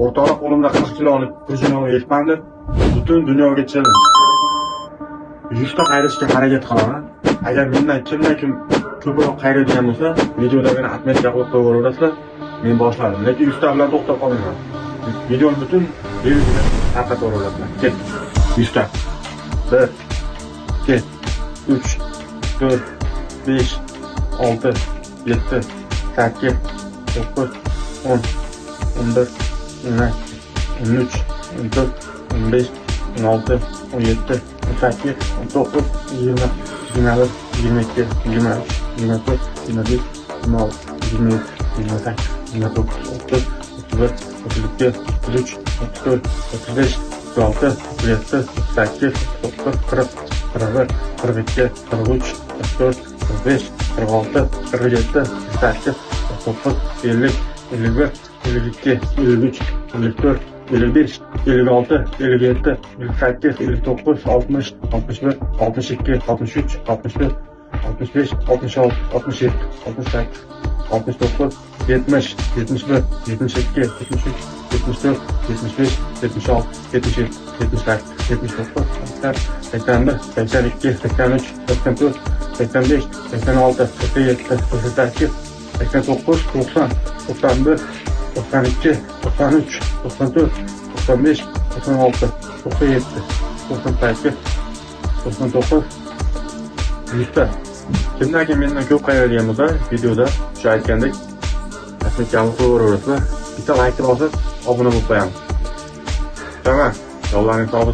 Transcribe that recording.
O'rtoqlar qo'limda 40 kilolik kuzinova yetmadi. Butun dunyoga chilin. 100 ta qayrishga harakat qilaman. Agar mendan kim ko'proq qayraydigan bo'lsa, videoda meni atmetga qo'yib qo'yaverasizlar. Men boshladim. Lekin 100 ta bilan to'xtab qolmayman. Videoni butun reviziya tarqataverasizlar. Ket. 100 ta. 1 2 3 4 5 6 7 8 9 10 11 12 13 14 15 16 17 18 19 20 21 22 23 24 25 26 27 28 29 30 31 32 33 34 35 36 37 38 39 40 41 42 43 44 45 46 47 48 49 50 51 52 53 54 55 56 57 58 59 60 61 62 63 64 65 66 67 68 69 70 71 72 73 74 75 76 77 78 79 80 81 82 83 84 85 86 87 88 89 90 91 92 93 94 95 96 97 98 99 100 ta. Kimlarga mendan ko'p qayraydigan bo'lsa, videoda shu aytgandek atmetga qo'yaverasizlar. Bitta like bosib, obuna bo'lib qo'yamiz. Tamam, yo'llaringiz sog' bo'lsin.